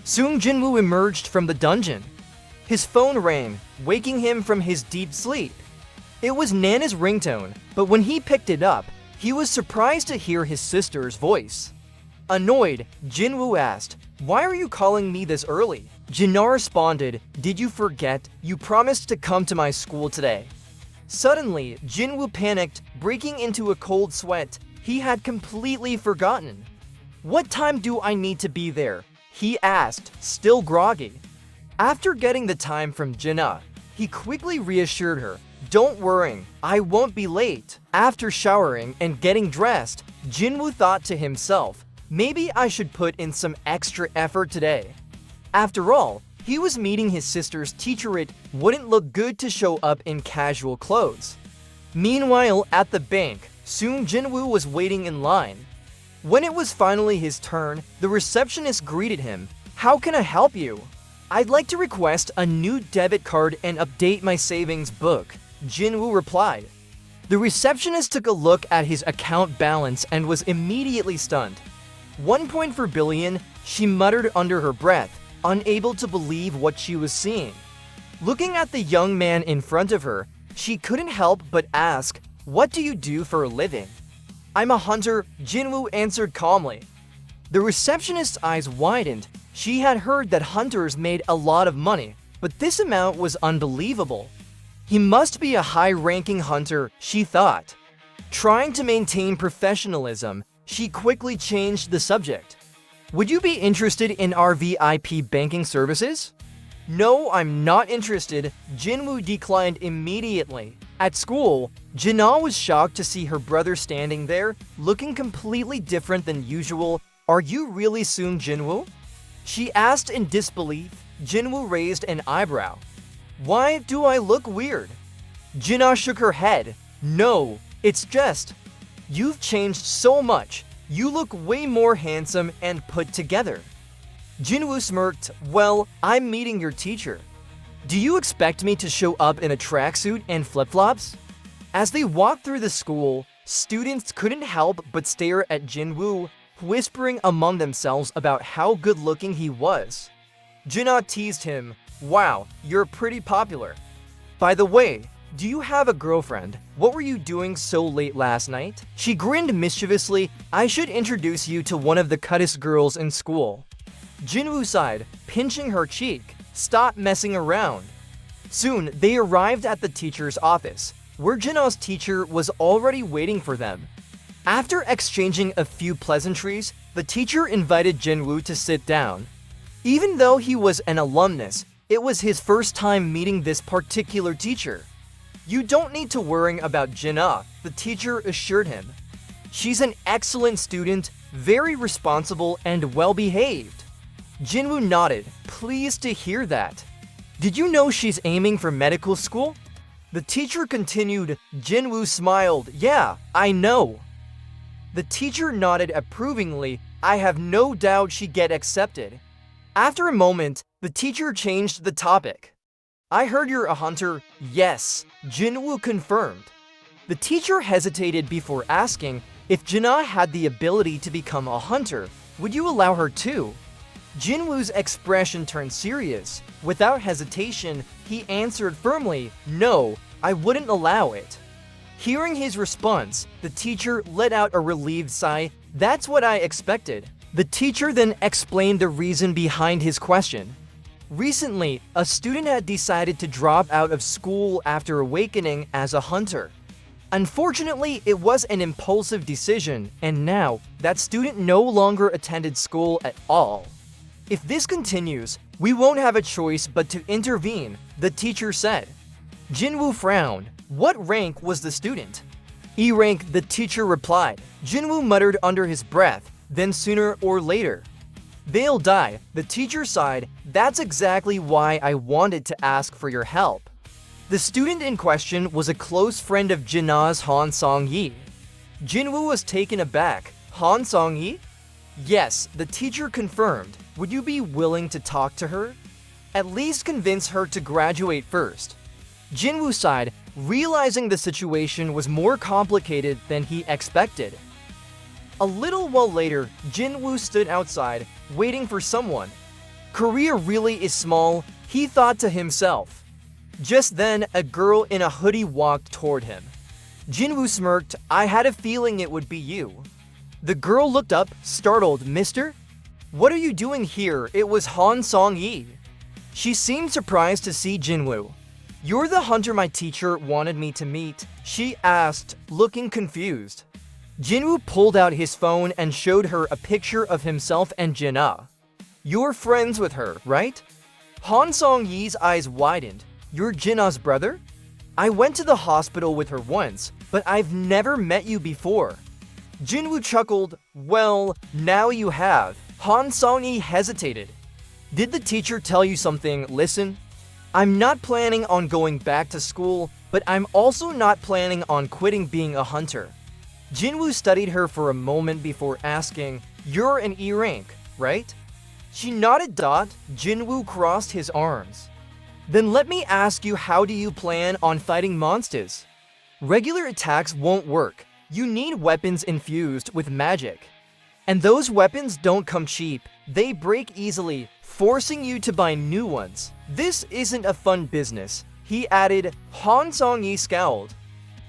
Sung Jin-Woo emerged from the dungeon. His phone rang, waking him from his deep sleep. It was Nana's ringtone, but when he picked it up, he was surprised to hear his sister's voice. Annoyed, Jin-Woo asked, "Why are you calling me this early?" Jin-Na responded, "Did you forget? You promised to come to my school today." Suddenly, Jin-Woo panicked, breaking into a cold sweat. He had completely forgotten. "What time do I need to be there?" he asked, still groggy. After getting the time from Jin-Na, he quickly reassured her, "Don't worry, I won't be late." After showering and getting dressed, Jin-Woo thought to himself, "Maybe I should put in some extra effort today." After all, he was meeting his sister's teacher. It wouldn't look good to show up in casual clothes. Meanwhile, at the bank, Sung Jin-Woo was waiting in line. When it was finally his turn, the receptionist greeted him. "How can I help you?" "I'd like to request a new debit card and update my savings book," Jin-Woo replied. The receptionist took a look at his account balance and was immediately stunned. 1.4 billion, she muttered under her breath, unable to believe what she was seeing. Looking at the young man in front of her, she couldn't help but ask, "What do you do for a living?" "I'm a hunter," Jin-Woo answered calmly. The receptionist's eyes widened. She had heard that hunters made a lot of money, but this amount was unbelievable. He must be a high-ranking hunter, she thought. Trying to maintain professionalism, she quickly changed the subject. "Would you be interested in our VIP banking services?" "No, I'm not interested," Jin-Woo declined immediately. At school, Jin-Na was shocked to see her brother standing there, looking completely different than usual. "Are you really Sung Jin-Woo?" she asked in disbelief. Jin-Woo raised an eyebrow. "Why do I look weird?" Jin-Na shook her head. "No, it's just, you've changed so much. You look way more handsome and put together." Jin-Woo smirked. "Well, I'm meeting your teacher. Do you expect me to show up in a tracksuit and flip-flops?" As they walked through the school, students couldn't help but stare at Jin-Woo, whispering among themselves about how good-looking he was. Jin-Na teased him, "Wow, you're pretty popular. By the way, do you have a girlfriend? What were you doing so late last night?" She grinned mischievously. "I should introduce you to one of the cuttest girls in school." Jin-Woo sighed, pinching her cheek. "Stop messing around." Soon, they arrived at the teacher's office, where Jin-Na's teacher was already waiting for them. After exchanging a few pleasantries, the teacher invited Jin-Woo to sit down. Even though he was an alumnus, it was his first time meeting this particular teacher. "You don't need to worry about Jin-Na," the teacher assured him. "She's an excellent student, very responsible and well-behaved." Jin-Woo nodded, pleased to hear that. "Did you know she's aiming for medical school?" The teacher continued. Jin-Woo smiled. "Yeah, I know." The teacher nodded approvingly. "I have no doubt she'd get accepted." After a moment, the teacher changed the topic. "I heard you're a hunter." "Yes," Jin-Woo confirmed. The teacher hesitated before asking, "If Jin-Na had the ability to become a hunter, would you allow her to?" Jin-Woo's expression turned serious. Without hesitation, he answered firmly, "No, I wouldn't allow it." Hearing his response, the teacher let out a relieved sigh. "That's what I expected." The teacher then explained the reason behind his question. Recently, a student had decided to drop out of school after awakening as a hunter. Unfortunately, it was an impulsive decision, and now that student no longer attended school at all. "If this continues, we won't have a choice but to intervene," the teacher said. Jin-Woo frowned. What rank was the student? "E rank," the teacher replied. Jin-Woo muttered under his breath, "Then sooner or later they'll die," the teacher sighed. "That's exactly why I wanted to ask for your help." The student in question was a close friend of Jin-Na's, Han Song-yi. Jin-Woo was taken aback. "Han Song-yi?" "Yes," the teacher confirmed. "Would you be willing to talk to her? At least convince her to graduate first." Jin-Woo sighed, realizing the situation was more complicated than he expected. A little while later, Jin-Woo stood outside, waiting for someone. Korea really is small, he thought to himself. Just then, a girl in a hoodie walked toward him. Jin-Woo smirked, "I had a feeling it would be you." The girl looked up, startled, "Mister? What are you doing here?" It was Han Song-yi. She seemed surprised to see Jin-Woo. "You're the hunter my teacher wanted me to meet," she asked, looking confused. Jin-Woo pulled out his phone and showed her a picture of himself and Jin-Ah. "You're friends with her, right?" Han Song-yi's eyes widened. "You're Jin-Ah's brother? I went to the hospital with her once, but I've never met you before." Jin-Woo chuckled. "Well, now you have." Han Song-yi hesitated. "Did the teacher tell you something? Listen, I'm not planning on going back to school, but I'm also not planning on quitting being a hunter." Jin-Woo studied her for a moment before asking, "You're an E rank, right?" She nodded. Jin-Woo crossed his arms. "Then let me ask you, how do you plan on fighting monsters? Regular attacks won't work. You need weapons infused with magic. And those weapons don't come cheap. They break easily, forcing you to buy new ones. This isn't a fun business," he added. Han Song-yi scowled.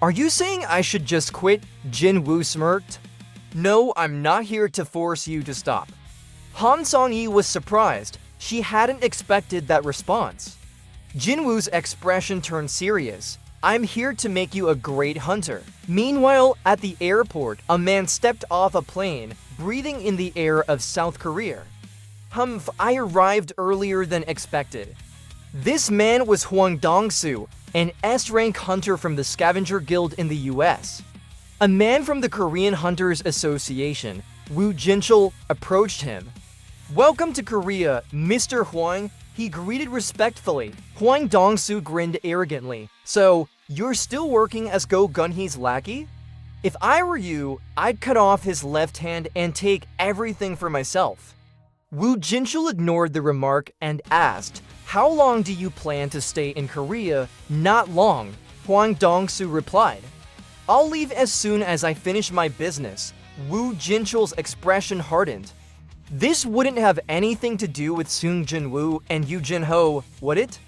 "Are you saying I should just quit?" Jin-Woo smirked. "No, I'm not here to force you to stop." Han Song-yi was surprised. She hadn't expected that response. Jin-Woo's expression turned serious. "I'm here to make you a great hunter." Meanwhile, at the airport, a man stepped off a plane, breathing in the air of South Korea. I arrived earlier than expected." This man was Hwang Dong-soo, an S-rank hunter from the Scavenger Guild in the US. A man from the Korean Hunters Association, Woo Jin-chul, approached him. "Welcome to Korea, Mr. Hwang," he greeted respectfully. Hwang Dong-soo grinned arrogantly. "So, you're still working as Go Gun-hee's lackey? If I were you, I'd cut off his left hand and take everything for myself." Woo Jin-chul ignored the remark and asked, "How long do you plan to stay in Korea?" "Not long," Hwang Dong-soo replied. "I'll leave as soon as I finish my business." Woo Jin-chul's expression hardened. This wouldn't have anything to do with Sung Jin-Woo and Yoo Jin-ho, would it?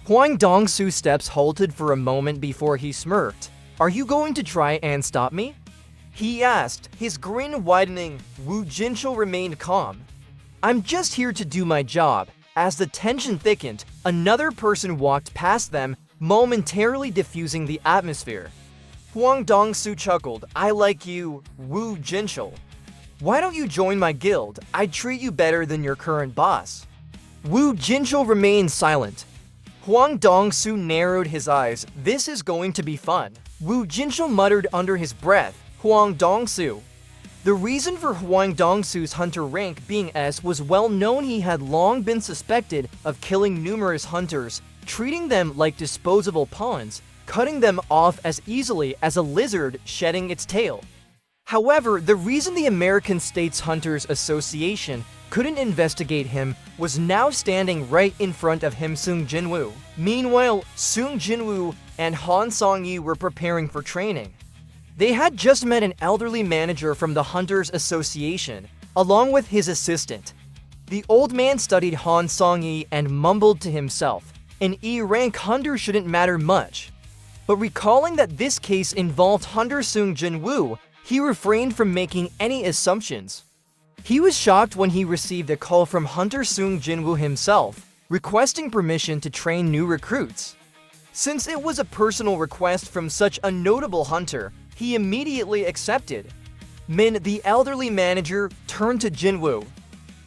Hwang Dong-soo's steps halted for a moment before he smirked. "Are you going to try and stop me?" he asked, his grin widening. Woo Jin-chul remained calm. "I'm just here to do my job." As the tension thickened, another person walked past them, momentarily diffusing the atmosphere. Hwang Dong-soo chuckled. "I like you, Woo Jin-chul. Why don't you join my guild? I'd treat you better than your current boss." Woo Jin-chul remained silent. Hwang Dong-soo narrowed his eyes. "This is going to be fun." Woo Jin-chul muttered under his breath, "Hwang Dong-soo." The reason for Hwang Dong-soo's hunter rank being S was well known. He had long been suspected of killing numerous hunters, treating them like disposable pawns, cutting them off as easily as a lizard shedding its tail. However, the reason the American States Hunters Association couldn't investigate him was now standing right in front of him, Sung Jin-Woo. Meanwhile, Sung Jin-Woo and Han Song-yi were preparing for training. They had just met an elderly manager from the Hunters Association, along with his assistant. The old man studied Han Song-yi and mumbled to himself, "An E-rank hunter shouldn't matter much." But recalling that this case involved Hunter Sung Jin-Woo, he refrained from making any assumptions. He was shocked when he received a call from Hunter Sung Jin-Woo himself, requesting permission to train new recruits. Since it was a personal request from such a notable hunter, he immediately accepted. Min, the elderly manager, turned to Jin-Woo.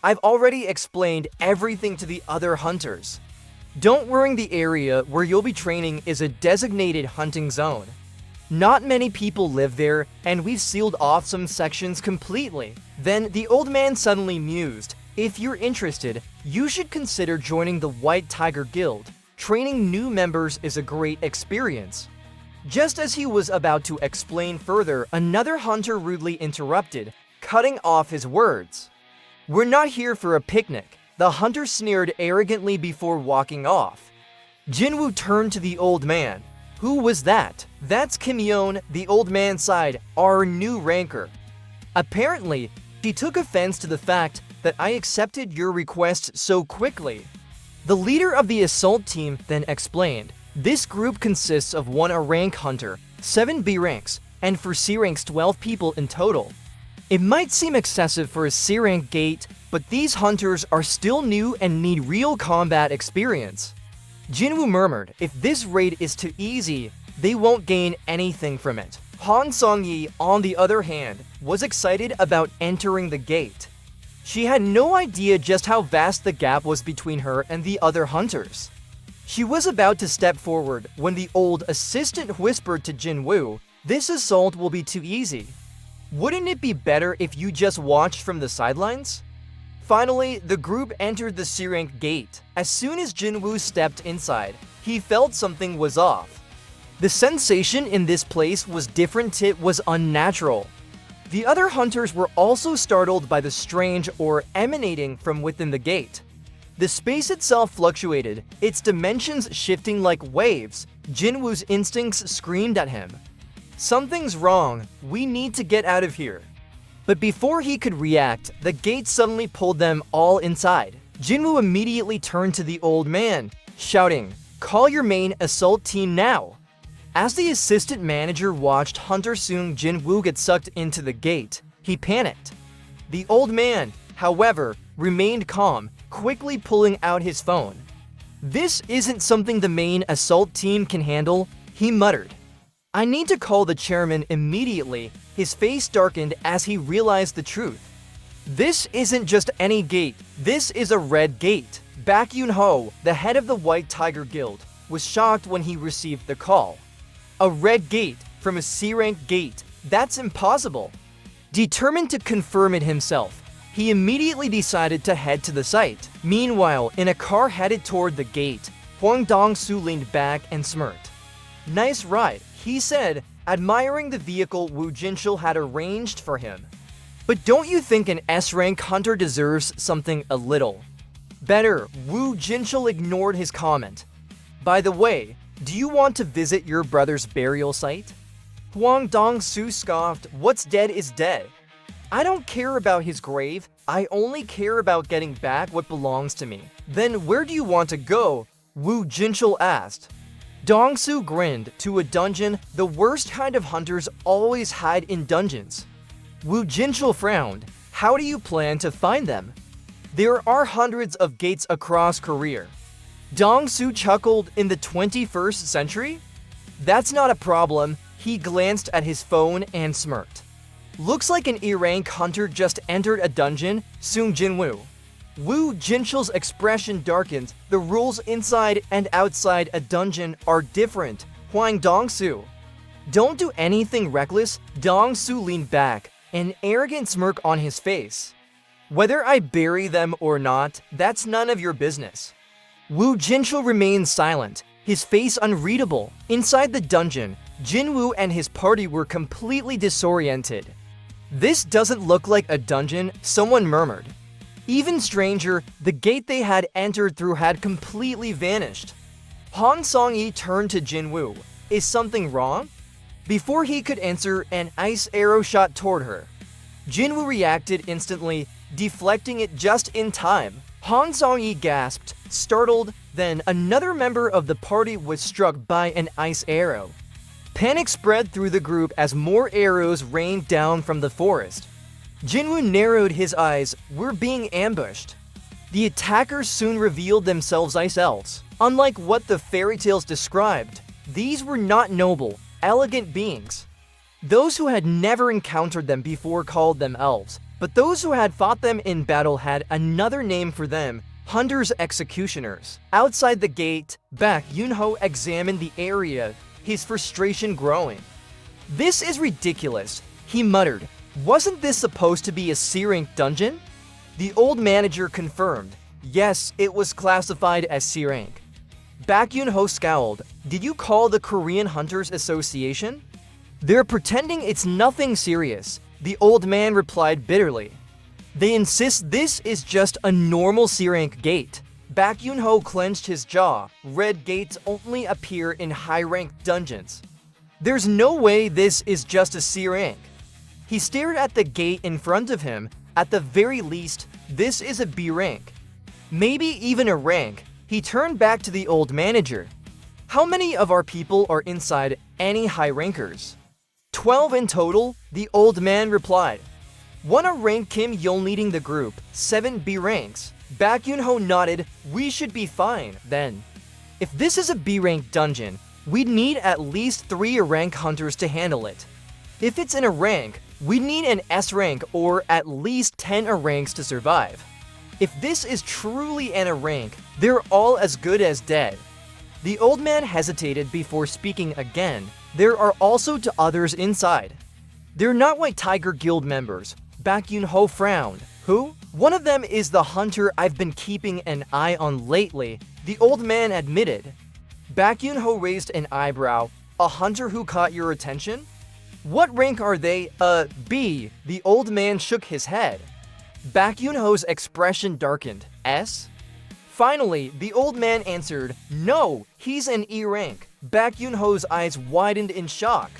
"I've already explained everything to the other hunters. Don't worry, the area where you'll be training is a designated hunting zone. Not many people live there, and we've sealed off some sections completely." Then the old man suddenly mused, "If you're interested, you should consider joining the White Tiger Guild. Training new members is a great experience." Just as he was about to explain further, another hunter rudely interrupted, cutting off his words. "We're not here for a picnic," the hunter sneered arrogantly before walking off. Jin-Woo turned to the old man. Who was that? That's Kim Yeon, the old man sighed, our new ranker. Apparently, she took offense to the fact that I accepted your request so quickly. The leader of the assault team then explained, this group consists of 1 A rank hunter, 7 B ranks, and for C ranks 12 people in total. It might seem excessive for a C rank gate, but these hunters are still new and need real combat experience. Jin-Woo murmured, if this raid is too easy, they won't gain anything from it. Han Song-yi, on the other hand, was excited about entering the gate. She had no idea just how vast the gap was between her and the other hunters. She was about to step forward when the old assistant whispered to Jin-Woo, this assault will be too easy. Wouldn't it be better if you just watched from the sidelines? Finally, the group entered the C rank gate. As soon as Jin-Woo stepped inside, he felt something was off. The sensation in this place was different, it was unnatural. The other hunters were also startled by the strange aura emanating from within the gate. The space itself fluctuated, its dimensions shifting like waves. Jin-Woo's instincts screamed at him. Something's wrong, we need to get out of here. But before he could react, the gate suddenly pulled them all inside. Jin-Woo immediately turned to the old man, shouting, call your main assault team now. As the assistant manager watched Hunter Sung Jin-Woo get sucked into the gate, he panicked. The old man, however, remained calm, quickly pulling out his phone. This isn't something the main assault team can handle, he muttered. I need to call the chairman immediately. His face darkened as he realized the truth. This isn't just any gate, this is a red gate. Baek Yoon-ho, the head of the White Tiger Guild, was shocked when he received the call. A red gate from a C-rank gate, that's impossible. Determined to confirm it himself, he immediately decided to head to the site. Meanwhile, in a car headed toward the gate, Hwang Dong-soo leaned back and smirked. Nice ride, he said, admiring the vehicle Woo Jinchul had arranged for him. But don't you think an S-rank hunter deserves something a little better? Woo Jinchul ignored his comment. By the way, do you want to visit your brother's burial site? Hwang Dong-soo scoffed, what's dead is dead. I don't care about his grave, I only care about getting back what belongs to me. Then where do you want to go? Woo Jinchul asked. Dong-soo grinned, to a dungeon, the worst kind of hunters always hide in dungeons. Woo Jinchul frowned, how do you plan to find them? There are hundreds of gates across Korea. Dong-soo chuckled, in the 21st century? That's not a problem, he glanced at his phone and smirked. Looks like an E-rank hunter just entered a dungeon, Sung Jin-Woo. Woo Jinchul's expression darkened. The rules inside and outside a dungeon are different. Hwang Dong-soo. Don't do anything reckless. Dong-soo leaned back, an arrogant smirk on his face. Whether I bury them or not, that's none of your business. Woo Jinchul remained silent, his face unreadable. Inside the dungeon, Jin-Woo and his party were completely disoriented. This doesn't look like a dungeon, someone murmured. Even stranger, the gate they had entered through had completely vanished. Han Song-yi turned to Jin-Woo. Is something wrong? Before he could answer, an ice arrow shot toward her. Jin-Woo reacted instantly, deflecting it just in time. Han Song-yi gasped, startled, then another member of the party was struck by an ice arrow. Panic spread through the group as more arrows rained down from the forest. Jin-Woo narrowed his eyes, we're being ambushed. The attackers soon revealed themselves ice elves. Unlike what the fairy tales described, these were not noble, elegant beings. Those who had never encountered them before called them elves, but those who had fought them in battle had another name for them, hunters executioners. Outside the gate, Baek Yoon-ho examined the area, his frustration growing. This is ridiculous, he muttered. Wasn't this supposed to be a C-rank dungeon? The old manager confirmed. Yes, it was classified as C-rank. Baek Yoon-ho scowled. Did you call the Korean Hunters Association? They're pretending it's nothing serious, the old man replied bitterly. They insist this is just a normal C-rank gate. Baek Yoon-ho clenched his jaw. Red gates only appear in high-ranked dungeons. There's no way this is just a C rank. He stared at the gate in front of him. At the very least, this is a B rank. Maybe even a rank. He turned back to the old manager. How many of our people are inside any high rankers? 12 in total, the old man replied. Wanna rank Kim Yul leading the group, 7 B ranks. Baek Yoon-ho nodded. We should be fine, then. If this is a B rank dungeon, we'd need at least 3 rank hunters to handle it. If it's in a rank, we'd need an S rank or at least 10 ranks to survive. If this is truly in a rank, they're all as good as dead. The old man hesitated before speaking again. There are also 2 others inside. They're not White Tiger Guild members. Baek Yoon-ho frowned. Who? One of them is the hunter I've been keeping an eye on lately, the old man admitted. Baek Yoon-ho raised an eyebrow. A hunter who caught your attention? What rank are they? B. The old man shook his head. Baek Yoon-ho's expression darkened. S? Finally, the old man answered, no, he's an E rank. Baek Yoon-ho's eyes widened in shock.